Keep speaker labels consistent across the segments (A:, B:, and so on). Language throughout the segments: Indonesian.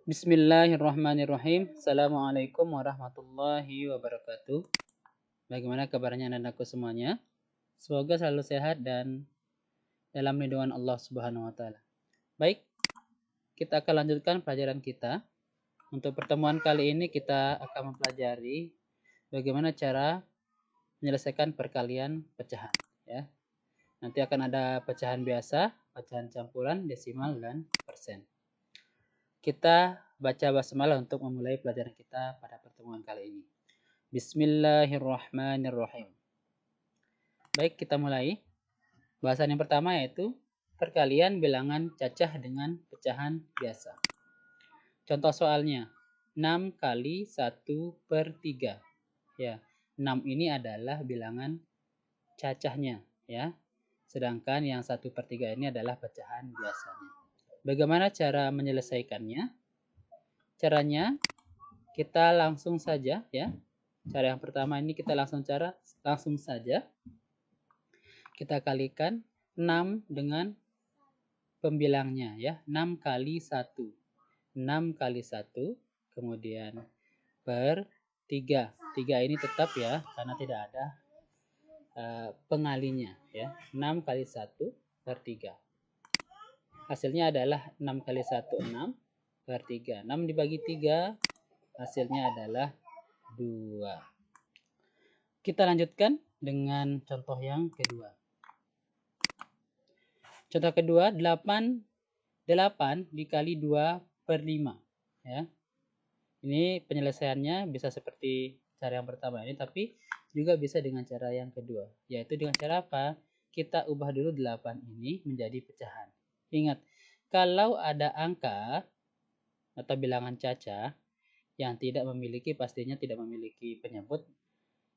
A: Bismillahirrahmanirrahim. Assalamualaikum warahmatullahi wabarakatuh. Bagaimana kabarnya anak-anakku semuanya? Semoga selalu sehat dan dalam lindungan Allah Subhanahu wa taala. Baik, kita akan lanjutkan pelajaran kita. Untuk pertemuan kali ini kita akan mempelajari bagaimana cara menyelesaikan perkalian pecahan, ya. Nanti akan ada pecahan biasa, pecahan campuran, desimal dan persen. Kita baca basmalah untuk memulai pelajaran kita pada pertemuan kali ini. Bismillahirrahmanirrahim. Baik, kita mulai. Bahasan yang pertama yaitu perkalian bilangan cacah dengan pecahan biasa. Contoh soalnya, 6 kali 1/3. Ya, 6 ini adalah bilangan cacahnya, ya. Sedangkan yang 1/3 ini adalah pecahan biasanya. Bagaimana cara menyelesaikannya? Caranya kita langsung saja, ya. Cara yang pertama ini kita langsung saja kita kalikan 6 dengan pembilangnya, ya. 6 kali 1. 6 kali 1 kemudian per 3. 3 ini tetap, ya, karena tidak ada pengalinya, ya. 6 kali 1 per 3. Hasilnya adalah 6 kali 1 6 per 3. 6 dibagi 3 hasilnya adalah 2. Kita lanjutkan dengan contoh yang kedua. Contoh kedua, 8 dikali 2/5. Ya. Ini penyelesaiannya bisa seperti cara yang pertama ini, tapi juga bisa dengan cara yang kedua. Yaitu dengan cara apa? Kita ubah dulu 8 ini menjadi pecahan. Ingat, kalau ada angka atau bilangan cacah yang pastinya tidak memiliki penyebut,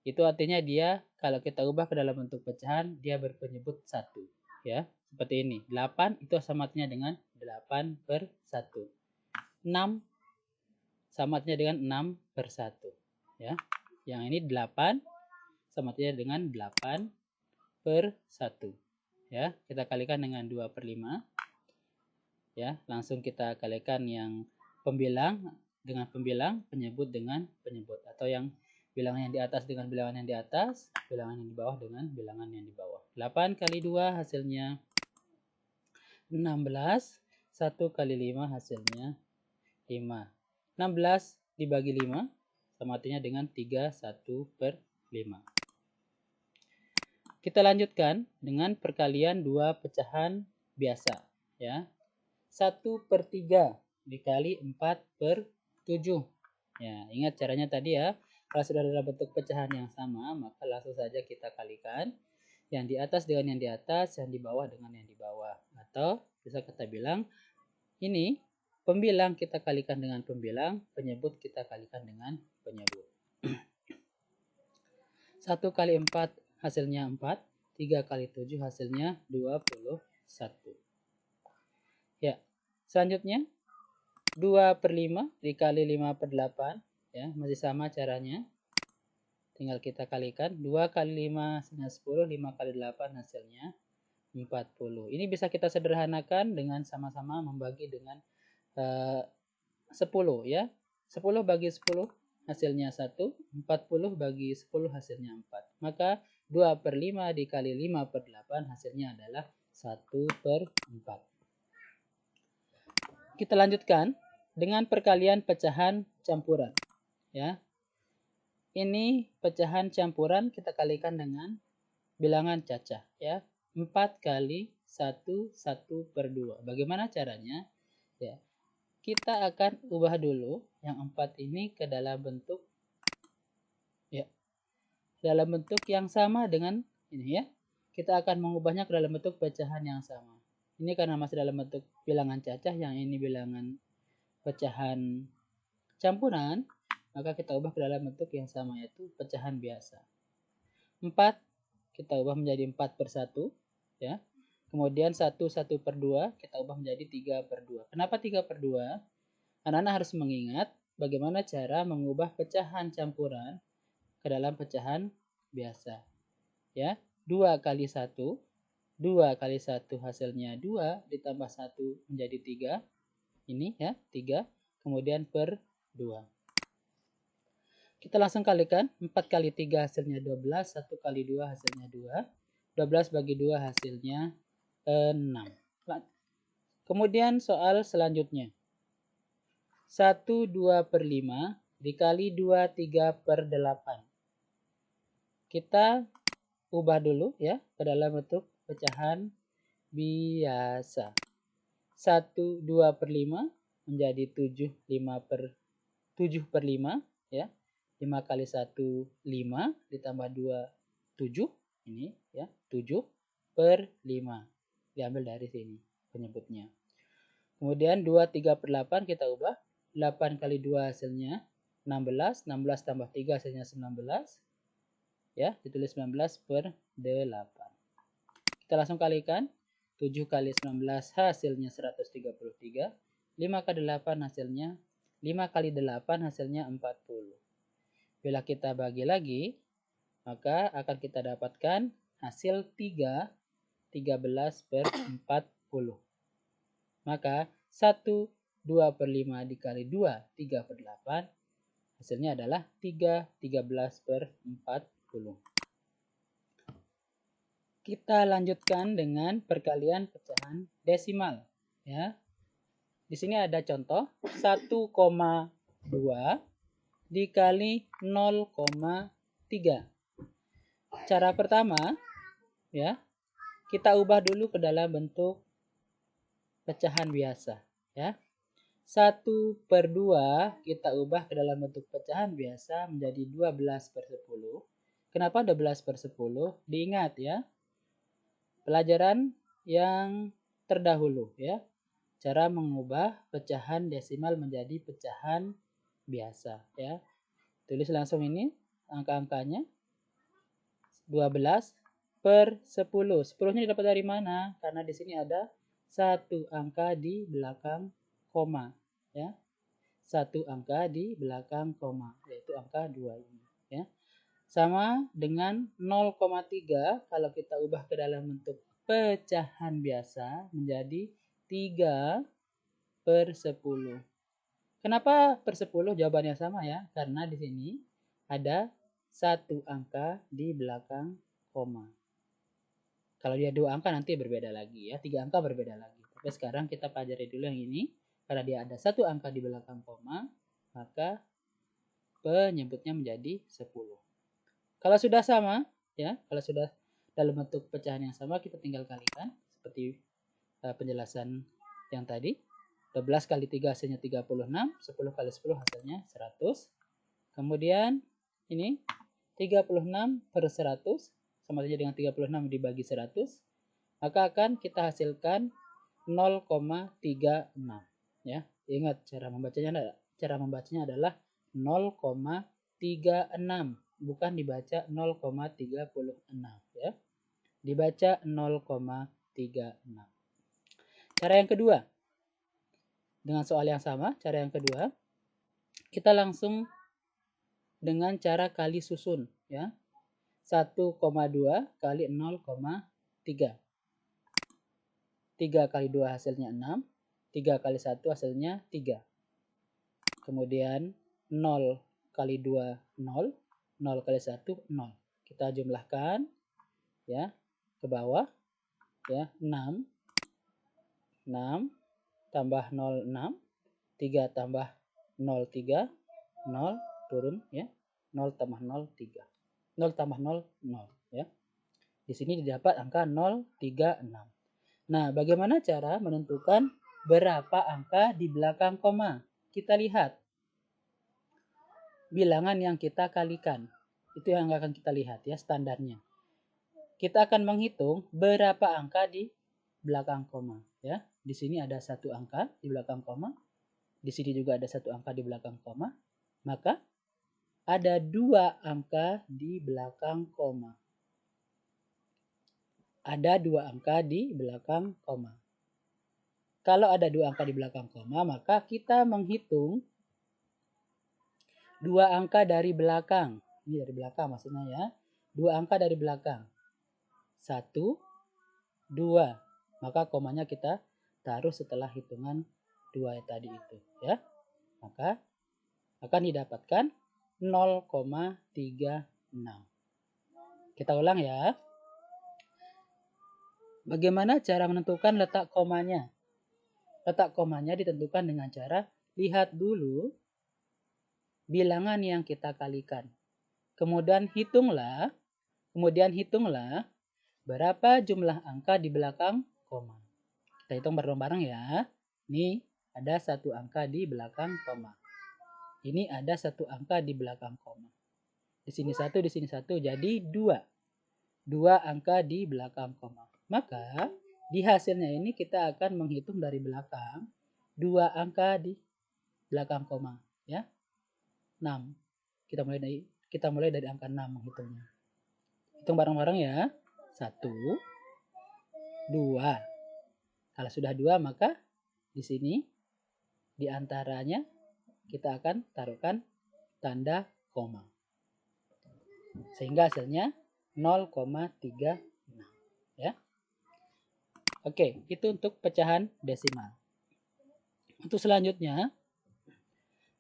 A: itu artinya dia kalau kita ubah ke dalam bentuk pecahan, dia berpenyebut 1, ya. Seperti ini. 8 itu sama artinya dengan 8/1. 6 sama artinya dengan 6/1, ya. Yang ini 8 sama artinya dengan 8/1, ya. Kita kalikan dengan 2/5. Ya, langsung kita kalikan yang pembilang dengan pembilang, penyebut dengan penyebut, atau yang bilangan yang di atas dengan bilangan yang di atas, bilangan yang di bawah dengan bilangan yang di bawah. 8 kali 2 hasilnya 16, 1 kali 5 hasilnya 5. 16 dibagi 5 sama artinya dengan 31/5. Kita lanjutkan dengan perkalian dua pecahan biasa, ya. 1/3 dikali 4/7. Ya, ingat caranya tadi, ya. Kalau sudah dalam bentuk pecahan yang sama, maka langsung saja kita kalikan yang di atas dengan yang di atas, yang di bawah dengan yang di bawah. Atau bisa kita bilang ini pembilang kita kalikan dengan pembilang, penyebut kita kalikan dengan penyebut. 1 kali 4 hasilnya 4, 3 kali 7 hasilnya 21. Ya, selanjutnya 2/5 dikali 5/8, ya, masih sama caranya. Tinggal kita kalikan 2 kali 5 hasilnya 10, 5 kali 8 hasilnya 40. Ini bisa kita sederhanakan dengan sama-sama membagi dengan 10, ya. 10 bagi 10 hasilnya 1, 40 bagi 10 hasilnya 4. Maka 2/5 dikali 5/8 hasilnya adalah 1/4. Kita lanjutkan dengan perkalian pecahan campuran, ya. Ini pecahan campuran kita kalikan dengan bilangan cacah, ya. 4 kali 1 1/2. Bagaimana caranya? Ya. Kita akan ubah dulu yang 4 ini ke dalam bentuk, ya, dalam bentuk yang sama dengan ini, ya. Kita akan mengubahnya ke dalam bentuk pecahan yang sama. Ini karena masih dalam bentuk bilangan cacah, yang ini bilangan pecahan campuran, maka kita ubah ke dalam bentuk yang sama, yaitu pecahan biasa. 4 kita ubah menjadi 4/1, ya. Kemudian 1/2 kita ubah menjadi 3/2. Kenapa 3/2? Anak-anak harus mengingat bagaimana cara mengubah pecahan campuran ke dalam pecahan biasa, ya. 2 kali 1, 2 kali 1 hasilnya 2, ditambah 1 menjadi 3. Ini, ya, 3. kemudian per 2. Kita langsung kalikan. 4 kali 3 hasilnya 12. 1 kali 2 hasilnya 2. 12 bagi 2 hasilnya 6. Kemudian soal selanjutnya. 1, 2 per 5 dikali 2, 3 per 8. Kita ubah dulu ya ke dalam bentuk pecahan biasa. 1, 2 per 5 menjadi 7, 5 per 5 ya. 5 kali 1, 5 ditambah 2, 7. Ini ya, 7 per 5. Diambil dari sini penyebutnya. Kemudian 2, 3 per 8 kita ubah. 8 kali 2 hasilnya 16. 16 tambah 3 hasilnya 19. Ya, ditulis 19 per 8. Kita langsung kalikan. 7 kali 19 hasilnya 133. 5 kali 8 hasilnya 5 kali 8 hasilnya 40. Bila kita bagi lagi, maka akan kita dapatkan hasil 3, 13 per 40. Maka 1, 2 per 5 dikali 2, 3 per 8. Hasilnya adalah 3, 13 per 40. Kita lanjutkan dengan perkalian pecahan desimal. Ya. Di sini ada contoh 1,2 dikali 0,3. Cara pertama, ya, kita ubah dulu ke dalam bentuk pecahan biasa. Ya. 1 per 2 kita ubah ke dalam bentuk pecahan biasa menjadi 12 per 10. Kenapa 12 per 10? Diingat ya, pelajaran yang terdahulu ya. Cara mengubah pecahan desimal menjadi pecahan biasa ya. Tulis langsung ini angka-angkanya. 12 per 10. 10-nya didapat dari mana? Karena di sini ada satu angka di belakang koma ya. Satu angka di belakang koma, yaitu angka 2 ini ya. Sama dengan 0,3 kalau kita ubah ke dalam bentuk pecahan biasa menjadi 3 per 10. Kenapa per 10? Jawabannya sama ya, karena di sini ada satu angka di belakang koma. Kalau dia 2 angka nanti berbeda lagi ya, 3 angka berbeda lagi. Tapi sekarang kita pelajari dulu yang ini, karena dia ada satu angka di belakang koma, maka penyebutnya menjadi 10. Kalau sudah sama ya, kalau sudah dalam bentuk pecahan yang sama, kita tinggal kalikan seperti penjelasan yang tadi. 12 kali 3 hasilnya 36, 10 kali 10 hasilnya 100. Kemudian ini 36 per 100 sama saja dengan 36 dibagi 100. Maka akan kita hasilkan 0,36 ya. Ingat cara membacanya adalah 0,36, bukan dibaca 0,36 ya. Dibaca 0,36. Cara yang kedua, dengan soal yang sama, cara yang kedua, kita langsung dengan cara kali susun ya. 1,2 kali 0,3. 3 kali 2 hasilnya 6. 3 kali 1 hasilnya 3. Kemudian 0 kali 2 0. 0 kali 1 0. Kita jumlahkan ya ke bawah ya. 6 tambah 0 6. 3 tambah 0 3. 0 turun ya. 0 tambah 0 3. 0 tambah 0 0 ya. Di sini didapat angka 036. Nah, bagaimana cara menentukan berapa angka di belakang koma? Kita lihat bilangan yang kita kalikan. Itu yang akan kita lihat ya, standarnya. Kita akan menghitung berapa angka di belakang koma ya. Di sini ada satu angka di belakang koma. Di sini juga ada satu angka di belakang koma. Maka ada 2 angka di belakang koma. Ada 2 angka di belakang koma. Kalau ada 2 angka di belakang koma, maka kita menghitung 2 angka dari belakang. Ini dari belakang maksudnya ya. 2 angka dari belakang. 1, 2. Maka komanya kita taruh setelah hitungan 2 tadi itu ya. maka akan didapatkan 0,36. Kita ulang ya. Bagaimana cara menentukan letak komanya? Letak komanya ditentukan dengan cara lihat dulu bilangan yang kita kalikan. Kemudian hitunglah berapa jumlah angka di belakang koma. Kita hitung bareng-bareng ya. Ini ada satu angka di belakang koma. Ini ada satu angka di belakang koma. Di sini satu, di sini satu, jadi 2. 2 angka di belakang koma. Maka di hasilnya ini kita akan menghitung dari belakang 2 angka di belakang koma, ya. 6. Kita mulai dari angka 6 menghitungnya. Hitung bareng-bareng ya. 1, 2. Kalau sudah 2 maka di sini di antaranya kita akan taruhkan tanda koma. Sehingga hasilnya 0,36, ya. Oke, itu untuk pecahan desimal. Untuk selanjutnya,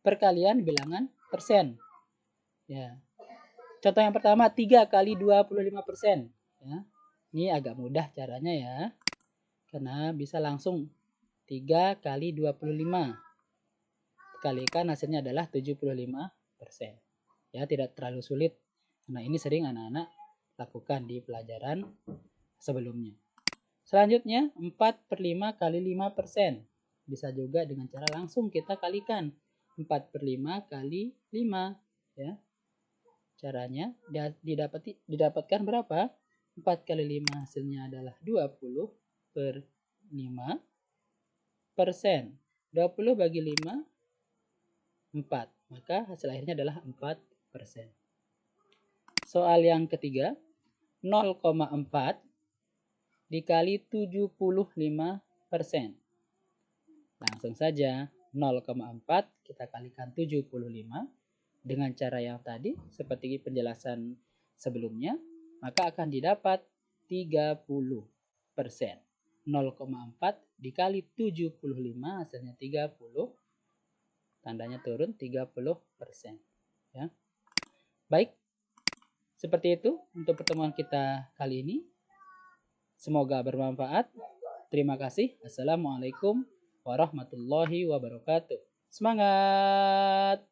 A: perkalian bilangan persen. Ya. Contoh yang pertama 3 kali 25%. Ya. Ini agak mudah caranya ya. Karena bisa langsung 3 kali 25. Kalikan hasilnya adalah 75%. Ya, tidak terlalu sulit. Karena ini sering anak-anak lakukan di pelajaran sebelumnya. Selanjutnya 4/5 kali 5%. Bisa juga dengan cara langsung kita kalikan 4/5 kali 5, ya. Caranya didapatkan berapa? 4 kali 5 hasilnya adalah 20/5%. 20 bagi 5 4. Maka hasil akhirnya adalah 4%. Soal yang ketiga, 0,4 dikali 75%. Langsung saja 0,4 kita kalikan 75 dengan cara yang tadi seperti penjelasan sebelumnya, maka akan didapat 30%. 0,4 dikali 75 hasilnya 30, tandanya turun 30%, ya. Baik, seperti itu untuk pertemuan kita kali ini. Semoga bermanfaat. Terima kasih. Assalamualaikum warahmatullahi wabarakatuh. Semangat!